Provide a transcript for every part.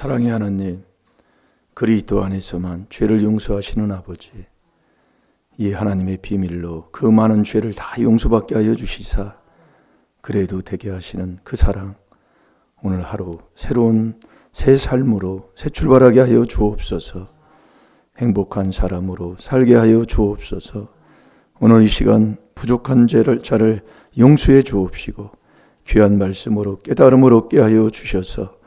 사랑의 하나님, 그리스도 안에서만 죄를 용서하시는 아버지, 이 하나님의 비밀로 그 많은 죄를 다 용서받게 하여 주시사 그래도 되게 하시는 그 사랑, 오늘 하루 새로운 새 삶으로 새 출발하게 하여 주옵소서. 행복한 사람으로 살게 하여 주옵소서. 오늘 이 시간 부족한 자를 용서해 주옵시고 귀한 말씀으로 깨달음을 얻게 하여 주셔서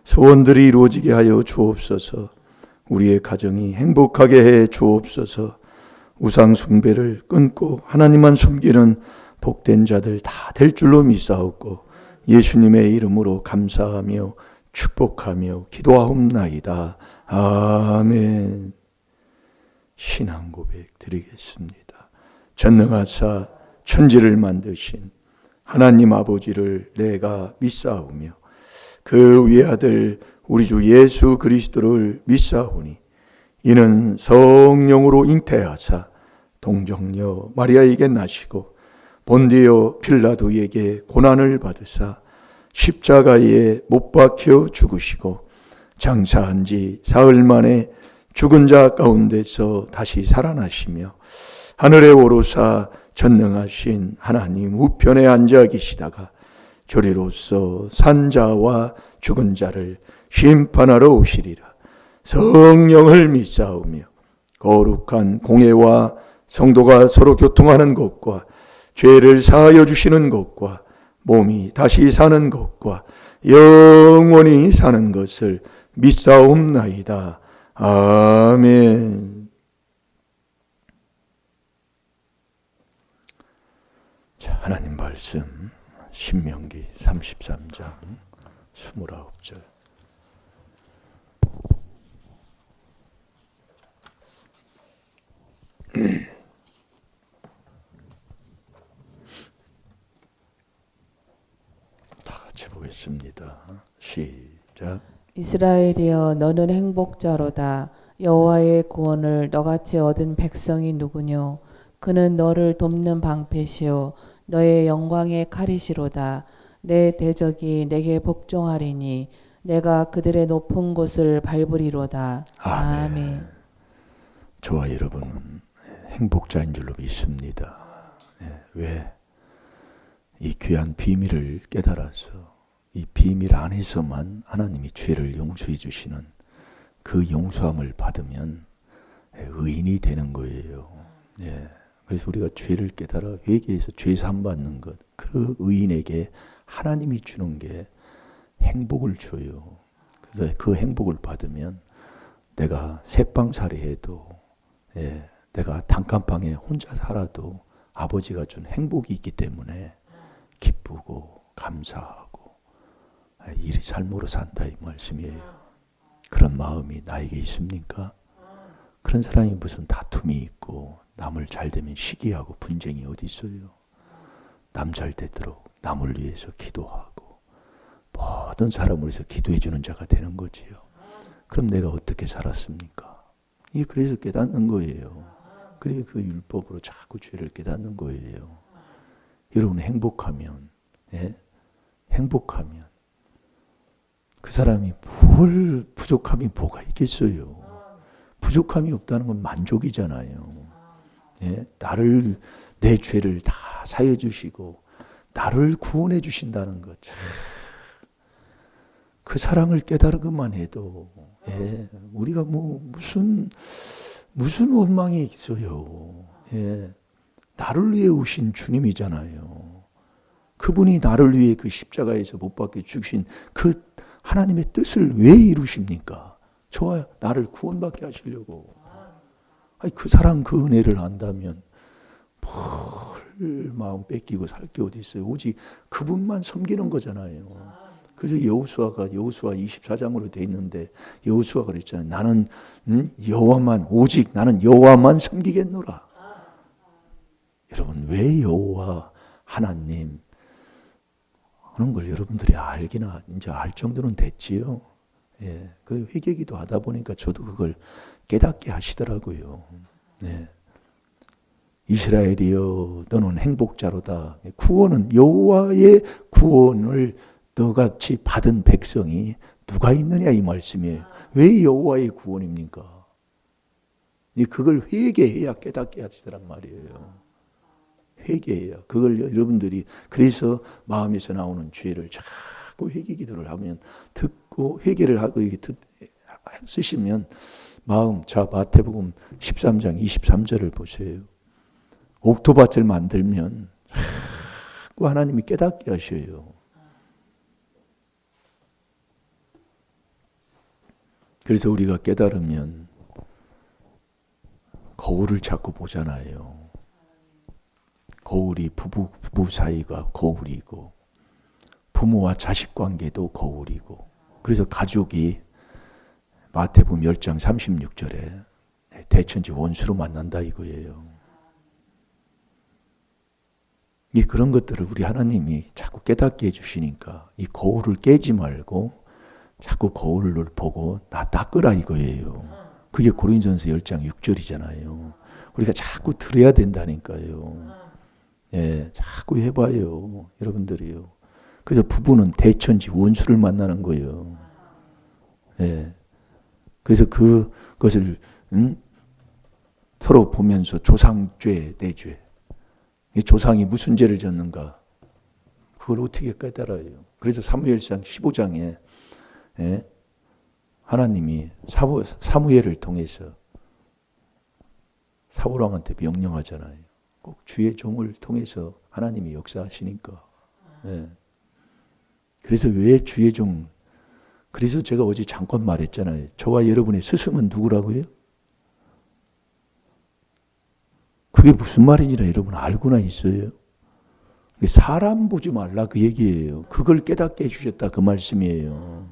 소원들이 이루어지게 하여 주옵소서. 우리의 가정이 행복하게 해 주옵소서. 우상 숭배를 끊고 하나님만 섬기는 복된 자들 다 될 줄로 믿사옵고 예수님의 이름으로 감사하며 축복하며 기도하옵나이다. 아멘. 신앙 고백 드리겠습니다. 전능하사 천지를 만드신 하나님 아버지를 내가 믿사오며 그 외아들 우리 주 예수 그리스도를 믿사오니 이는 성령으로 잉태하사 동정녀 마리아에게 나시고 본디오 필라도에게 고난을 받으사 십자가에 못 박혀 죽으시고 장사한 지 사흘 만에 죽은 자 가운데서 다시 살아나시며 하늘에 오르사 전능하신 하나님 우편에 앉아 계시다가 저리로서 산자와 죽은 자를 심판하러 오시리라. 성령을 믿사오며 거룩한 공회와 성도가 서로 교통하는 것과 죄를 사하여 주시는 것과 몸이 다시 사는 것과 영원히 사는 것을 믿사옵나이다. 아멘. 자, 하나님 말씀 신명기 33장 29절. 다 같이 보겠습니다. 시작. 이스라엘이여 너는 행복자로다. 여호와의 구원을 너같이 얻은 백성이 누구뇨? 그는 너를 돕는 방패시요 너의 영광의 칼이시로다. 내 대적이 내게 복종하리니 내가 그들의 높은 곳을 밟으리로다. 아멘. 저와 여러분은 행복자인 줄로 믿습니다. 왜? 이 귀한 비밀을 깨달아서 이 비밀 안에서만 하나님이 죄를 용서해 주시는 그 용서함을 받으면 의인이 되는 거예요. 그래서 우리가 죄를 깨달아 회개해서 죄 사함 받는 것, 그 의인에게 하나님이 주는 게 행복을 줘요. 그래서 그 행복을 받으면 내가 새빵살이 해도 내가 단칸방에 혼자 살아도 아버지가 준 행복이 있기 때문에 기쁘고 감사하고 이 삶으로 산다 이 말씀이에요. 그런 마음이 나에게 있습니까? 그런 사람이 무슨 다툼이 있고 남을 잘 되면 시기하고 분쟁이 어디 있어요? 남 잘 되도록 남을 위해서 기도하고 모든 사람을 위해서 기도해 주는 자가 되는 거지요. 그럼 내가 어떻게 살았습니까? 이게 그래서 깨닫는 거예요. 그래 그 율법으로 자꾸 죄를 깨닫는 거예요. 여러분 행복하면 행복하면 그 사람이 뭘 부족함이 뭐가 있겠어요. 부족함이 없다는 건 만족이잖아요. 나를 내 죄를 다 사해 주시고 나를 구원해 주신다는 것. 그 사랑을 깨달으기만 해도 우리가 무슨 원망이 있어요. 나를 위해 오신 주님이잖아요. 그분이 나를 위해 그 십자가에서 못 박혀 죽으신 그 하나님의 뜻을 왜 이루십니까? 저와 나를 구원받게 하시려고. 그 사랑 그 은혜를 안다면 뭘 마음 뺏기고 살 게 어디 있어요. 오직 그분만 섬기는 거잖아요. 그래서 여호수아 24장으로 돼 있는데 여호수아가 그랬잖아요. 나는 오직 나는 여호와만 섬기겠노라. 여러분 왜 여호와 하나님 하는 걸 여러분들이 알기나 이제 알 정도는 됐지요. 그 회개기도 하다 보니까 저도 그걸 깨닫게 하시더라고요. 이스라엘이여 너는 행복자로다. 구원은 여호와의 구원을 너같이 받은 백성이 누가 있느냐 이 말씀이에요. 왜 여호와의 구원입니까? 그걸 회개해야 깨닫게 하시더란 말이에요. 회개해야. 그걸 여러분들이 그래서 마음에서 나오는 죄를 자꾸 회개 기도를 하면 듣고 회개를 하고 쓰시면 마음, 자 마태복음 13장 23절을 보세요. 옥토밭을 만들면 자꾸 하나님이 깨닫게 하셔요. 그래서 우리가 깨달으면 거울을 자꾸 보잖아요. 거울이 부부 사이가 거울이고 부모와 자식 관계도 거울이고 그래서 가족이 마태복음 10장 36절에 대천지 원수로 만난다 이거예요. 그런 것들을 우리 하나님이 자꾸 깨닫게 해주시니까 이 거울을 깨지 말고 자꾸 거울을 보고 나 닦으라 이거예요. 그게 고린도전서 10장 6절이잖아요. 우리가 자꾸 들어야 된다니까요. 예, 자꾸 해봐요. 여러분들이요. 그래서 부부는 대천지 원수를 만나는 거예요. 예. 그래서 그것을 서로 보면서 조상죄, 내 죄. 이 조상이 무슨 죄를 졌는가? 그걸 어떻게 깨달아요? 그래서 사무엘상 15장에 예? 하나님이 사무엘을 통해서 사울왕한테 명령하잖아요. 꼭 주의 종을 통해서 하나님이 역사하시니까. 예. 그래서 왜 주의 종? 그래서 제가 어제 잠깐 말했잖아요. 저와 여러분의 스승은 누구라고요? 그게 무슨 말인지나 여러분 알고나 있어요? 사람 보지 말라 그 얘기예요. 그걸 깨닫게 해주셨다 그 말씀이에요.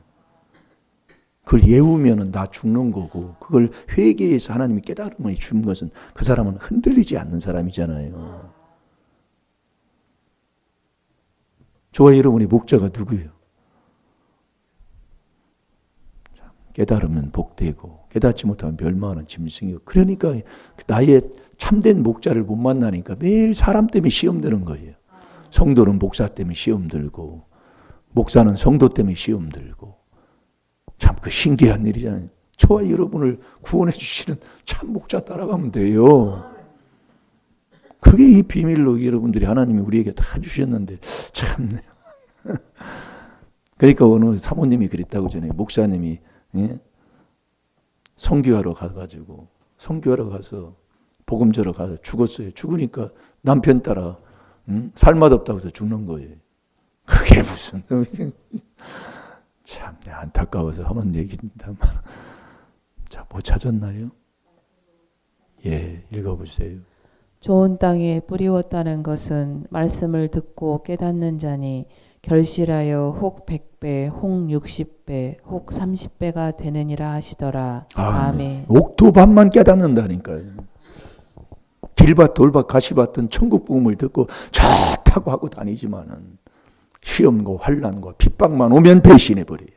그걸 예우면은 나 죽는 거고 그걸 회개해서 하나님이 깨달음을 준 것은 그 사람은 흔들리지 않는 사람이잖아요. 저와 여러분의 목자가 누구예요? 깨달으면 복되고 깨닫지 못하면 멸망하는 짐승이고 그러니까 나의 참된 목자를 못 만나니까 매일 사람 때문에 시험 드는 거예요. 성도는 목사 때문에 시험 들고 목사는 성도 때문에 시험 들고 참 그 신기한 일이잖아요. 저와 여러분을 구원해 주시는 참 목자 따라가면 돼요. 그게 이 비밀로 여러분들이 하나님이 우리에게 다 주셨는데 참네요. 그러니까 어느 사모님이 그랬다고 전에 목사님이 예? 선교하러 가가지고 선교하러 가서 복음 전하러 가서 죽었어요. 죽으니까 남편 따라 살맛 없다고 해서 죽는 거예요. 그게 무슨 참 안타까워서 하는 얘기입니다만 자, 뭐 찾았나요? 예, 읽어보세요. 좋은 땅에 뿌리웠다는 것은 말씀을 듣고 깨닫는 자니 결실하여 혹 100배, 혹 60배, 혹 30배가 되느니라 하시더라. 아멘. 옥토밭만 깨닫는다니까요. 길밭 돌밭 가시밭은 천국 복음을 듣고 좋다고 하고 다니지만은 시험과 환난과 핍박만 오면 배신해버려요.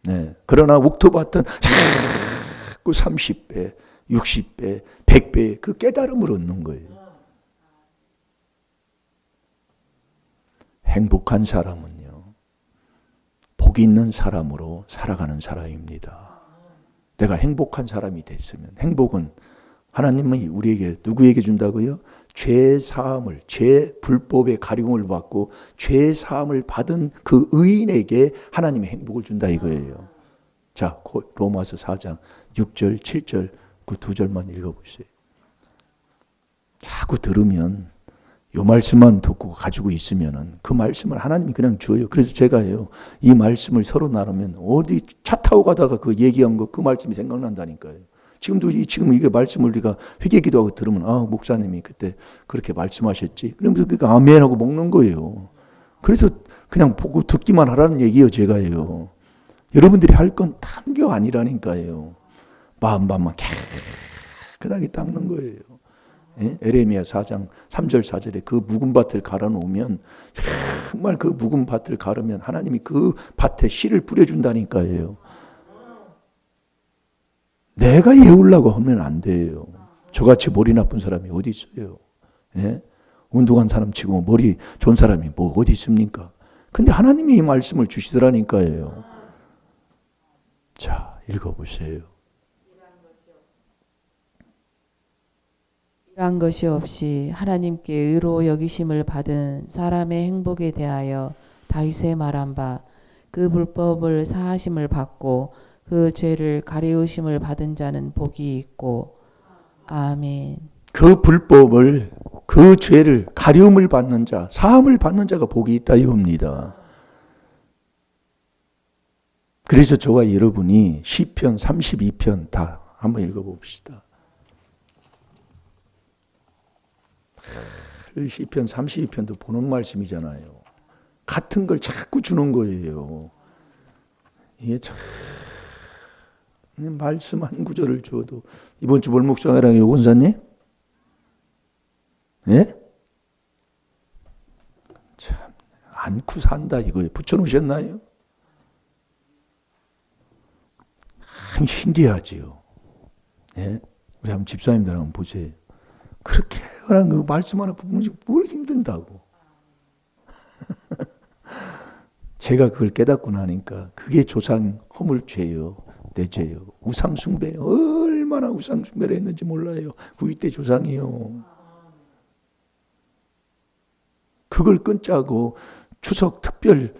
네. 그러나 옥토밭은 자꾸 30배, 60배, 100배 그 깨달음을 얻는 거예요. 행복한 사람은요, 복 있는 사람으로 살아가는 사람입니다. 내가 행복한 사람이 됐으면, 행복은 하나님이 우리에게 누구에게 준다고요? 죄 사함을, 죄 불법의 가림을 받고 죄 사함을 받은 그 의인에게 하나님의 행복을 준다 이거예요. 자, 로마서 4장 6절, 7절 그 두 절만 읽어보세요. 자꾸 들으면 이 말씀만 듣고 가지고 있으면은 그 말씀을 하나님이 그냥 줘요. 그래서 제가요, 이 말씀을 서로 나누면 어디 차 타고 가다가 그 얘기한 거 그 말씀이 생각난다니까요. 지금 이게 말씀을 우리가 회개 기도하고 들으면 목사님이 그때 그렇게 말씀하셨지. 그러면서 그러니까 아멘하고 먹는 거예요. 그래서 그냥 보고 듣기만 하라는 얘기예요, 제가요. 여러분들이 할 건 딴 게 아니라니까요. 마음만 깨끗하게 닦는 거예요. 예? 에레미야 4장 3절 4절에 그 묵은 밭을 갈아 놓으면 정말 그 묵은 밭을 가르면 하나님이 그 밭에 씨를 뿌려준다니까요. 내가 예우려고 하면 안 돼요. 저같이 머리 나쁜 사람이 어디 있어요? 예? 운동한 사람 치고 머리 좋은 사람이 뭐 어디 있습니까? 근데 하나님이 이 말씀을 주시더라니까요. 자, 읽어보세요. 이러한 것이 없이 하나님께 의로 여기심을 받은 사람의 행복에 대하여 다윗의 말한 바 그 불법을 사하심을 받고 그 죄를 가리우심을 받은 자는 복이 있고. 아멘. 그 불법을, 그 죄를, 가리움을 받는 자, 사함을 받는 자가 복이 있다 이겁니다. 그래서 저와 여러분이 시편 32편 다 한번 읽어봅시다. 시편 32편도 보는 말씀이잖아요. 같은 걸 자꾸 주는 거예요. 이게 참 말씀 한 구절을 줘도 이번 주 뭘 묵상하라고요, 권사님? 예? 참 안고 산다 이거에 붙여놓으셨나요? 참 신기하지요. 예? 우리 한번 집사님들 한번 보세요. 그렇게 하는 그 말씀 하나 보면 뭘 힘든다고. 제가 그걸 깨닫고 나니까 그게 조상 허물죄요, 내 죄요. 우상숭배, 얼마나 우상숭배를 했는지 몰라요. 구이 때 조상이요. 그걸 끊자고 추석 특별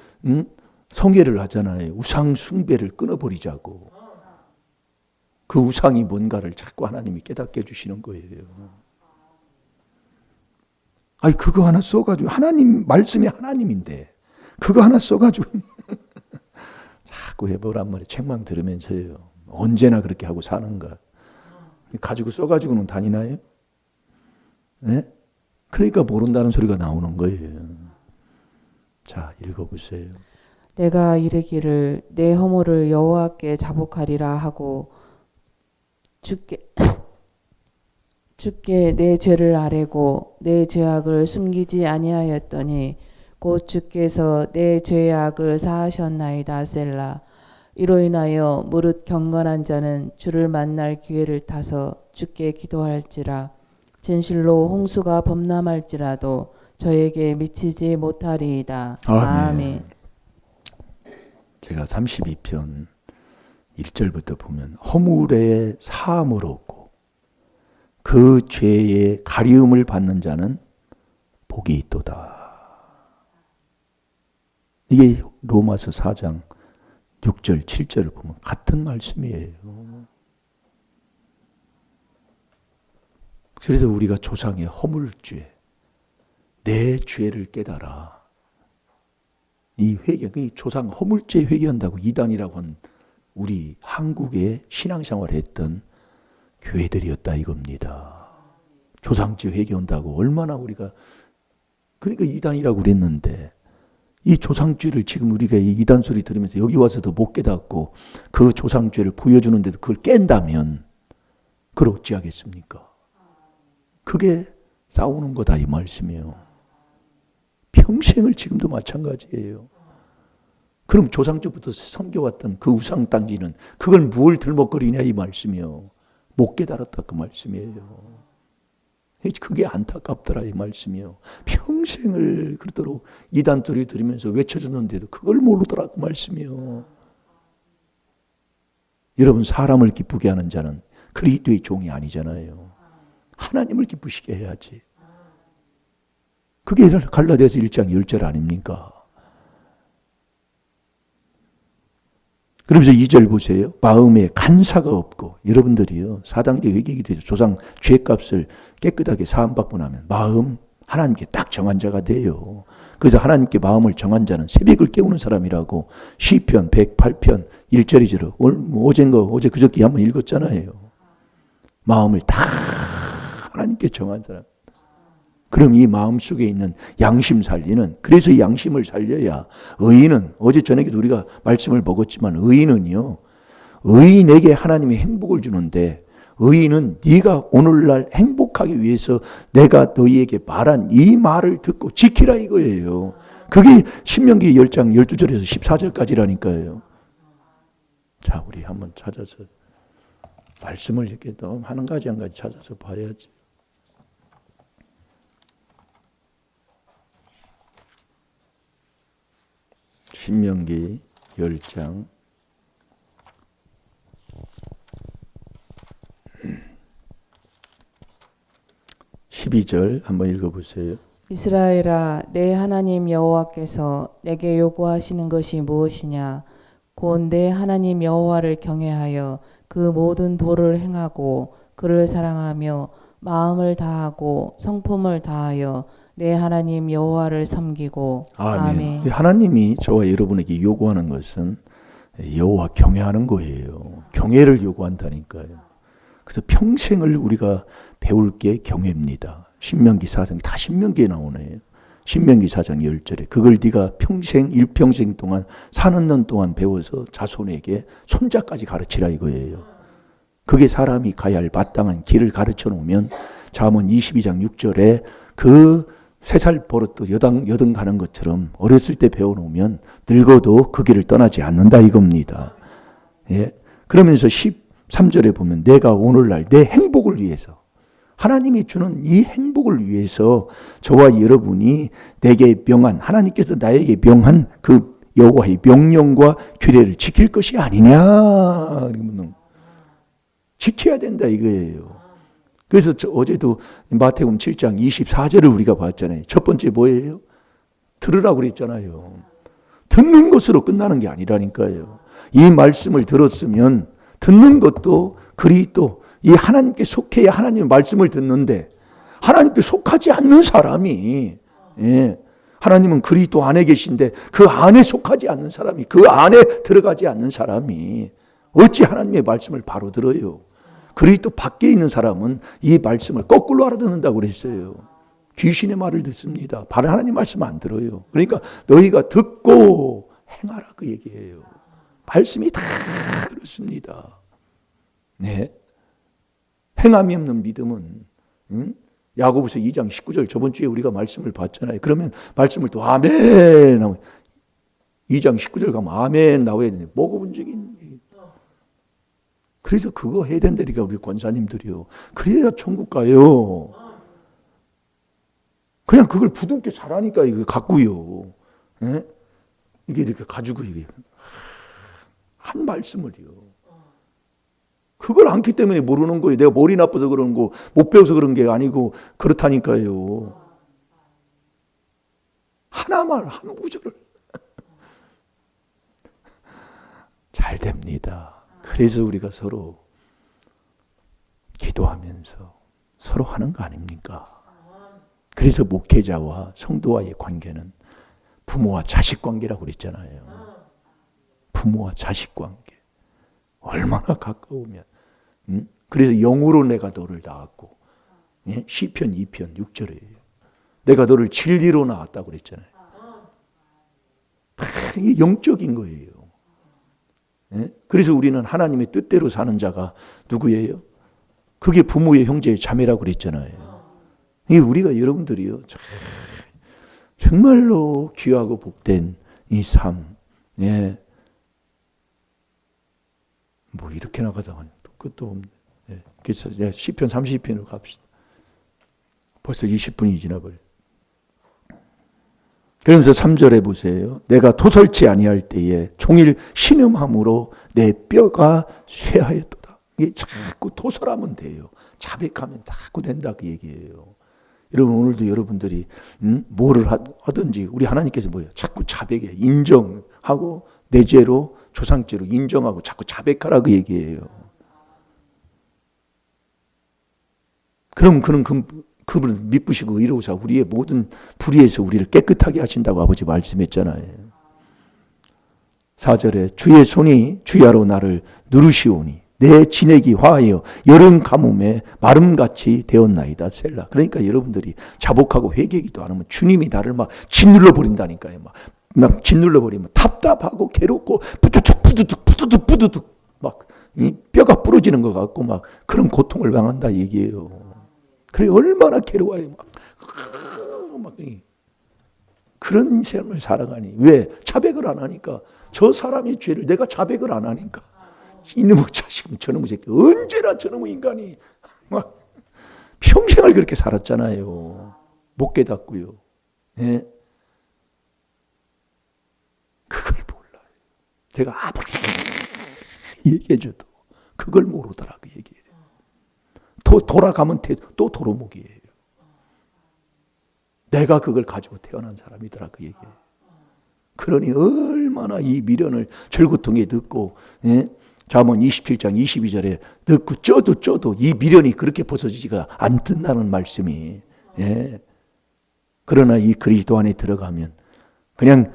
성회를 하잖아요. 우상숭배를 끊어버리자고. 그 우상이 뭔가를 자꾸 하나님이 깨닫게 해주시는 거예요. 아니 그거 하나 써가지고 하나님 말씀이 하나님인데 그거 하나 써가지고 자꾸 해보란 말이에요. 책망 들으면서요. 언제나 그렇게 하고 사는가. 가지고 써가지고는 다니나요? 네? 그러니까 모른다는 소리가 나오는 거예요. 자, 읽어보세요. 내가 이르기를 내 허물을 여호와께 자복하리라 하고 주께 내 죄를 아뢰고 내 죄악을 숨기지 아니하였더니 곧 주께서 내 죄악을 사하셨나이다. 셀라. 이로 인하여 무릇 경건한 자는 주를 만날 기회를 타서 주께 기도할지라. 진실로 홍수가 범람할지라도 저에게 미치지 못하리이다. 아멘. 제가 32편 1절부터 보면 허물의 사함을 얻고 그 죄의 가리움을 받는 자는 복이 있도다. 이게 로마서 4장 6절 7절을 보면 같은 말씀이에요. 그래서 우리가 조상의 허물죄, 내 죄를 깨달아. 이 회개, 이 조상 허물죄 회개한다고 이단이라고 한 우리 한국에 신앙생활 했던 교회들이었다 이겁니다. 조상죄 회개한다고 얼마나 우리가, 그러니까 이단이라고 그랬는데 이 조상죄를 지금 우리가 이 이단 소리 들으면서 여기 와서도 못 깨닫고 그 조상죄를 보여주는데도 그걸 깬다면 그걸 어찌하겠습니까? 그게 싸우는 거다 이 말씀이에요. 평생을 지금도 마찬가지예요. 그럼 조상죄부터 섬겨왔던 그 우상 땅지는 그걸 무얼 들먹거리냐 이 말씀이에요. 못 깨달았다 그 말씀이에요. 그게 안타깝더라 이 말씀이요. 평생을 그러도록 이단 소리 들으면서 외쳐줬는데도 그걸 모르더라 그 말씀이요. 여러분 사람을 기쁘게 하는 자는 그리스도의 종이 아니잖아요. 하나님을 기쁘시게 해야지. 그게 갈라디아서 1장 10절 아닙니까? 그러면서 2절 보세요. 마음에 간사가 없고 여러분들이요. 4단계 회개기도 조상 죄값을 깨끗하게 사함받고 나면 마음 하나님께 딱 정한 자가 돼요. 그래서 하나님께 마음을 정한 자는 새벽을 깨우는 사람이라고 시편 108편 1절 2절 어제 그저께 한번 읽었잖아요. 마음을 다 하나님께 정한 사람. 그럼 이 마음속에 있는 양심 살리는, 그래서 이 양심을 살려야 의인은, 어제 저녁에도 우리가 말씀을 먹었지만 의인은요, 의인에게 하나님이 행복을 주는데 의인은 네가 오늘날 행복하기 위해서 내가 너희에게 말한 이 말을 듣고 지키라 이거예요. 그게 신명기 10장 12절에서 14절까지라니까요. 자, 우리 한번 찾아서 말씀을 이렇게 또 한 가지 한 가지 찾아서 봐야지. 신명기 10장 12절 한번 읽어보세요. 이스라엘아 내 하나님 여호와께서 내게 요구하시는 것이 무엇이냐 곧 내 하나님 여호와를 경외하여 그 모든 도를 행하고 그를 사랑하며 마음을 다하고 성품을 다하여 내 하나님 여호와를 섬기고 아멘. 하나님이 저와 여러분에게 요구하는 것은 여호와 경외하는 거예요. 경외를 요구한다니까요. 그래서 평생을 우리가 배울 게 경외입니다. 신명기 4장 다 신명기에 나오네요. 신명기 4장 10절에 그걸 네가 평생 일평생 동안 사는 년 동안 배워서 자손에게 손자까지 가르치라 이거예요. 그게 사람이 가야 할 마땅한 길을 가르쳐 놓으면 잠언 22장 6절에 그 3살 버릇도 여든 가는 것처럼 어렸을 때 배워놓으면 늙어도 그 길을 떠나지 않는다 이겁니다. 예. 그러면서 13절에 보면 내가 오늘날 내 행복을 위해서 하나님이 주는 이 행복을 위해서 저와 여러분이 내게 명한 하나님께서 나에게 명한 그 여호와의 명령과 규례를 지킬 것이 아니냐. 지켜야 된다 이거예요. 그래서 어제도 마태복음 7장 24절을 우리가 봤잖아요. 첫 번째 뭐예요? 들으라고 그랬잖아요. 듣는 것으로 끝나는 게 아니라니까요. 이 말씀을 들었으면 듣는 것도 그리스도 이 하나님께 속해야 하나님의 말씀을 듣는데 하나님께 속하지 않는 사람이 하나님은 그리스도 안에 계신데 그 안에 속하지 않는 사람이 그 안에 들어가지 않는 사람이 어찌 하나님의 말씀을 바로 들어요. 그리스도 밖에 있는 사람은 이 말씀을 거꾸로 알아듣는다고 그랬어요. 귀신의 말을 듣습니다. 바로 하나님 말씀 안 들어요. 그러니까 너희가 듣고 행하라 그 얘기예요. 말씀이 다 그렇습니다. 네. 행함이 없는 믿음은 야고보서 2장 19절 저번 주에 우리가 말씀을 봤잖아요. 그러면 말씀을 또 아멘 하면 2장 19절 가면 아멘 나와야 되는데 먹어본 적이 있니? 그래서 그거 해야 된다니까 우리 권사님들이요. 그래야 천국 가요. 그냥 그걸 부둥켜 잘하니까 이거 갖고요. 예? 이게 이렇게 가지고 이게 한 말씀을요. 그걸 않기 때문에 모르는 거예요. 내가 머리 나빠서 그러는 거, 못 배워서 그런 게 아니고 그렇다니까요. 하나만 한 구절을 잘 됩니다. 그래서 우리가 서로 기도하면서 서로 하는 거 아닙니까? 그래서 목회자와 성도와의 관계는 부모와 자식 관계라고 그랬잖아요. 부모와 자식 관계. 얼마나 가까우면. 그래서 영으로 내가 너를 낳았고 시편 2편 6절에 내가 너를 진리로 낳았다고 그랬잖아요. 이게 영적인 거예요. 그래서 우리는 하나님의 뜻대로 사는 자가 누구예요? 그게 부모의 형제의 자매라고 그랬잖아요. 이게 우리가 여러분들이요 정말로 귀하고 복된 이 삶, 뭐 이렇게 나가다가 끝도 없네. 그래서 시편 30편으로 갑시다. 벌써 20분이 지나버려. 그러면서 3절에 보세요. 내가 토설치 아니할 때에 종일 신음함으로 내 뼈가 쇠하였도다. 이게 자꾸 토설하면 돼요. 자백하면 자꾸 된다 그 얘기예요. 여러분 오늘도 여러분들이 뭐를 하든지 우리 하나님께서 뭐예요? 자꾸 자백해 인정하고 내 죄로 조상죄로 인정하고 자꾸 자백하라 그 얘기예요. 그럼 그는 그분을 미쁘시고 의로우사 우리의 모든 불의에서 우리를 깨끗하게 하신다고 아버지 말씀했잖아요. 4절에 주의 손이 주야로 나를 누르시오니 내 진액이 화하여 여름 가뭄에 마름같이 되었나이다 셀라. 그러니까 여러분들이 자복하고 회개기도 안 하면 주님이 나를 막 짓눌러 버린다니까요. 막 짓눌러 버리면 답답하고 괴롭고 부두둑 막 뼈가 부러지는 것 같고 막 그런 고통을 당한다 얘기예요. 그래 얼마나 괴로워요. 막 그런 삶을 살아가니 왜 자백을 안 하니까 저 사람의 죄를 내가 자백을 안 하니까 이놈의 자식 저놈의 새끼 언제나 저놈의 인간이 막 평생을 그렇게 살았잖아요. 못 깨닫고요. 예? 그걸 몰라요. 제가 아무리 얘기해줘도 그걸 모르더라 그 얘기예요. 돌아가면 또 도루묵이에요. 내가 그걸 가지고 태어난 사람이더라 그 얘기예요. 그러니 얼마나 이 미련을 절구통에 넣고, 예? 잠언 27장 22절에 넣고 쪄도 이 미련이 그렇게 벗어지지가 않는다는 말씀이. 예. 그러나 이 그리스도 안에 들어가면 그냥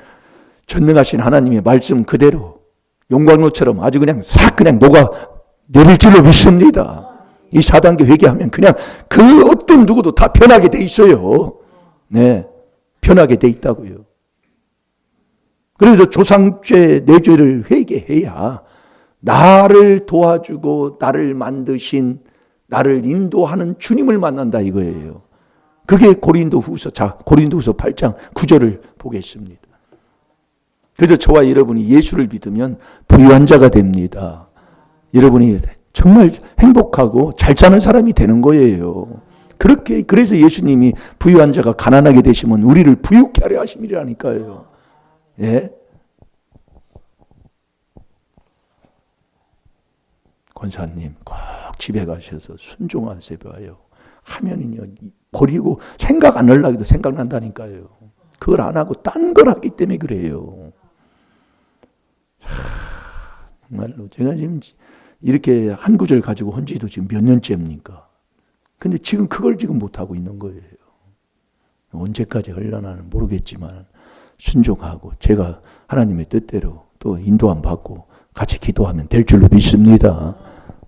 전능하신 하나님의 말씀 그대로 용광로처럼 아주 그냥 싹 그냥 녹아 내릴 줄로 믿습니다. 이 4단계 회개하면 그냥 그 어떤 누구도 다 변하게 돼 있어요. 네, 변하게 돼 있다고요. 그래서 조상죄 내 죄를 회개해야 나를 도와주고 나를 만드신 나를 인도하는 주님을 만난다 이거예요. 그게 고린도후서 8장 9절을 보겠습니다. 그래서 저와 여러분이 예수를 믿으면 부유한 자가 됩니다. 여러분이 정말 행복하고 잘 사는 사람이 되는 거예요. 그래서 예수님이 부유한 자가 가난하게 되시면 우리를 부유케 하려 하심이라니까요. 예? 권사님 꼭 집에 가셔서 순종하세요. 하면은요 버리고 생각 안 하려고 해도 생각난다니까요. 그걸 안 하고 딴 걸 하기 때문에 그래요. 정말로 제가 지금 이렇게 한 구절 가지고 한 지도 지금 몇 년째입니까? 근데 지금 그걸 지금 못하고 있는 거예요. 언제까지 흘러나는 모르겠지만 순종하고 제가 하나님의 뜻대로 또 인도함 받고 같이 기도하면 될 줄로 믿습니다.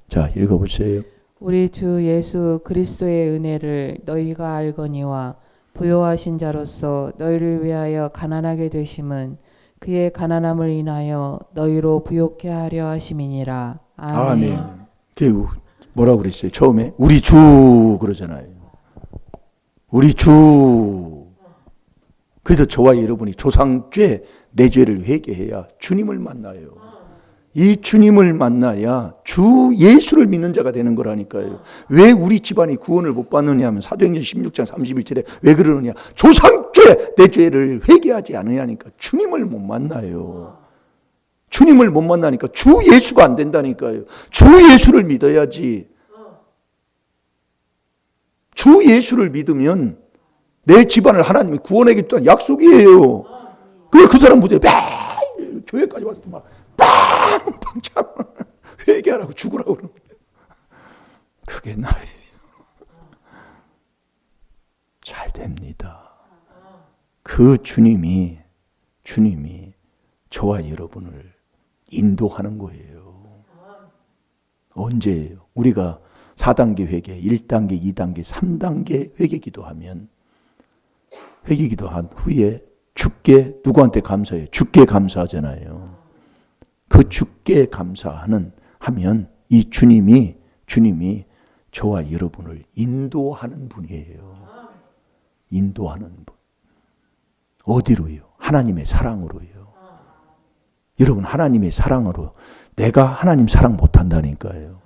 자, 읽어보세요. 우리 주 예수 그리스도의 은혜를 너희가 알거니와 부요하신 자로서 너희를 위하여 가난하게 되심은 그의 가난함을 인하여 너희로 부요케 하려 하심이니라. 아멘. 아멘. 뭐라고 그랬어요? 처음에 우리 주 그러잖아요. 우리 주. 그래서 저와 여러분이 조상죄 내 죄를 회개해야 주님을 만나요. 이 주님을 만나야 주 예수를 믿는 자가 되는 거라니까요. 왜 우리 집안이 구원을 못 받느냐 하면 사도행전 16장 31절에 왜 그러느냐. 조상죄 내 죄를 회개하지 않으냐니까 주님을 못 만나요. 주님을 못 만나니까 주 예수가 안 된다니까요. 주 예수를 믿어야지. 주 예수를 믿으면 내 집안을 하나님이 구원하겠다는 약속이에요. 그래 그 사람 무대 매일 교회까지 와서 막 빵빵 참 회개하라고 죽으라고 그러는 거예요. 그게 나예요. 잘 됩니다. 그 주님이 저와 여러분을 인도하는 거예요. 언제예요? 우리가 4단계 회개, 1단계, 2단계, 3단계 회개 기도하면 회개 기도한 후에 주께 누구한테 감사해요? 주께 감사하잖아요. 그 주께 감사하면 이 주님이 저와 여러분을 인도하는 분이에요. 인도하는 분. 어디로요? 하나님의 사랑으로요. 여러분 하나님의 사랑으로 내가 하나님 사랑 못한다니까요.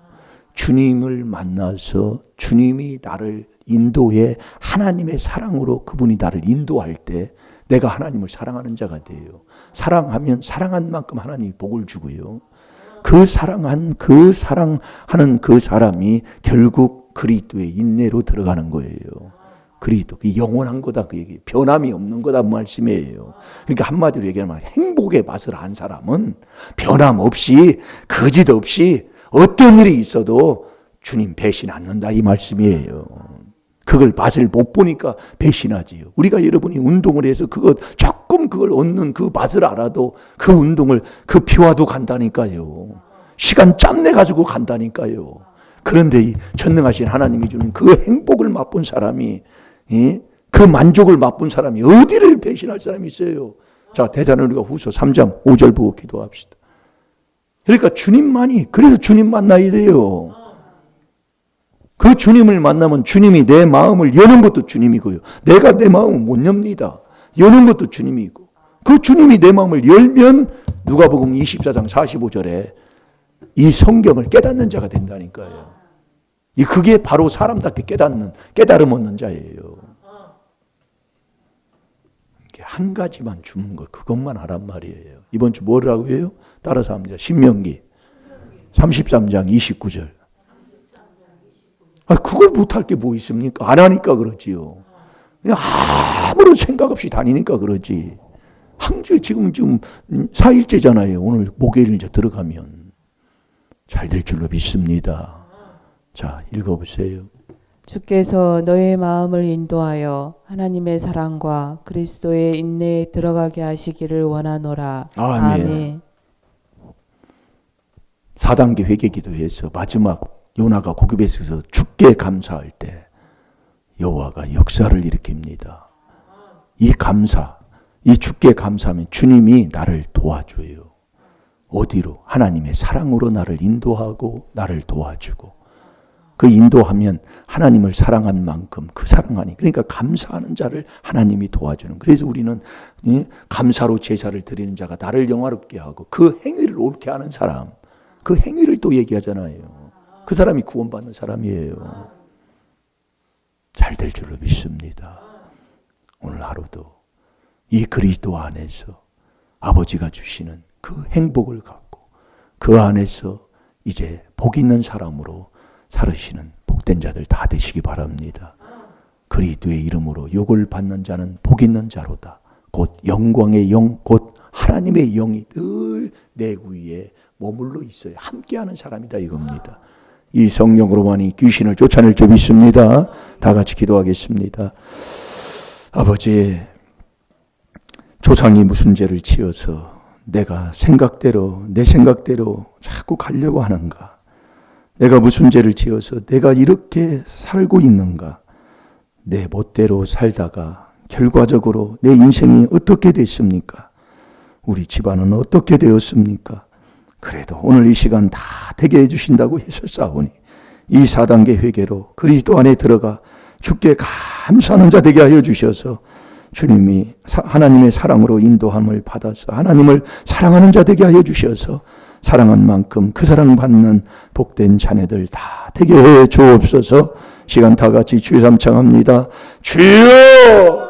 주님을 만나서 주님이 나를 인도해 하나님의 사랑으로 그분이 나를 인도할 때 내가 하나님을 사랑하는 자가 돼요. 사랑하면 사랑한 만큼 하나님이 복을 주고요. 그 사랑하는 그 사람이 결국 그리스도의 인내로 들어가는 거예요. 그리스도, 그 영원한 거다 그 얘기, 변함이 없는 거다 말씀이에요. 그러니까 한마디로 얘기하면 행복의 맛을 안 사람은 변함 없이 거짓 없이 어떤 일이 있어도 주님 배신 않는다 이 말씀이에요. 그걸 맛을 못 보니까 배신하지요. 우리가 여러분이 운동을 해서 조금 그걸 얻는 그 맛을 알아도 그 운동을 그 비와도 간다니까요. 시간 짬내 가지고 간다니까요. 그런데 이 전능하신 하나님이 주는 그 행복을 맛본 사람이, 그 만족을 맛본 사람이 어디를 배신할 사람이 있어요. 자, 데살로니가 후서 3장 5절 보고 기도합시다. 그러니까 그래서 주님 만나야 돼요. 그 주님을 만나면 주님이 내 마음을 여는 것도 주님이고요. 내가 내 마음을 못 엽니다. 여는 것도 주님이고. 그 주님이 내 마음을 열면 누가복음 24장 45절에 이 성경을 깨닫는 자가 된다니까요. 그게 바로 사람답게 깨달음 얻는 자예요. 한 가지만 주는 거 그것만 하란 말이에요. 이번 주 뭐라고 해요? 따라서 합니다. 신명기 33장 29절. 그걸 못할 게 뭐 있습니까? 안 하니까 그렇지요. 그냥 아무런 생각 없이 다니니까 그러지. 항주에 지금 4일째잖아요. 오늘 목요일 이제 들어가면 잘 될 줄로 믿습니다. 자, 읽어보세요. 주께서 너의 마음을 인도하여 하나님의 사랑과 그리스도의 인내에 들어가게 하시기를 원하노라. 아멘. 4단계 회개기도에서 마지막 요나가 고기뱃에서 주께 감사할 때 여호와가 역사를 일으킵니다. 이 감사, 이 주께 감사하면 주님이 나를 도와줘요. 어디로? 하나님의 사랑으로 나를 인도하고 나를 도와주고, 그 인도하면 하나님을 사랑한 만큼 그 사랑하니, 그러니까 감사하는 자를 하나님이 도와주는. 그래서 우리는 감사로 제사를 드리는 자가 나를 영화롭게 하고 그 행위를 옳게 하는 사람, 그 행위를 또 얘기하잖아요. 그 사람이 구원받는 사람이에요. 잘 될 줄로 믿습니다. 오늘 하루도 이 그리스도 안에서 아버지가 주시는 그 행복을 갖고 그 안에서 이제 복 있는 사람으로 살으시는 복된 자들 다 되시기 바랍니다. 그리스도의 이름으로 욕을 받는 자는 복 있는 자로다. 곧 영광의 영, 곧 하나님의 영이 늘 내 위에 머물러 있어요. 함께하는 사람이다 이겁니다. 이 성령으로만이 귀신을 쫓아낼 줄 믿습니다. 다 같이 기도하겠습니다. 아버지, 조상이 무슨 죄를 지어서 내가 내 생각대로 자꾸 가려고 하는가? 내가 무슨 죄를 지어서 내가 이렇게 살고 있는가? 내 멋대로 살다가 결과적으로 내 인생이 어떻게 됐습니까? 우리 집안은 어떻게 되었습니까? 그래도 오늘 이 시간 다 되게 해주신다고 했었사오니 이 4단계 회개로 그리스도 안에 들어가 주께 감사하는 자 되게 하여 주셔서 주님이 하나님의 사랑으로 인도함을 받아서 하나님을 사랑하는 자 되게 하여 주셔서 사랑한 만큼 그 사랑받는 복된 자녀들 다 되게 해 주옵소서. 시간 다 같이 주여 삼창합니다. 주여!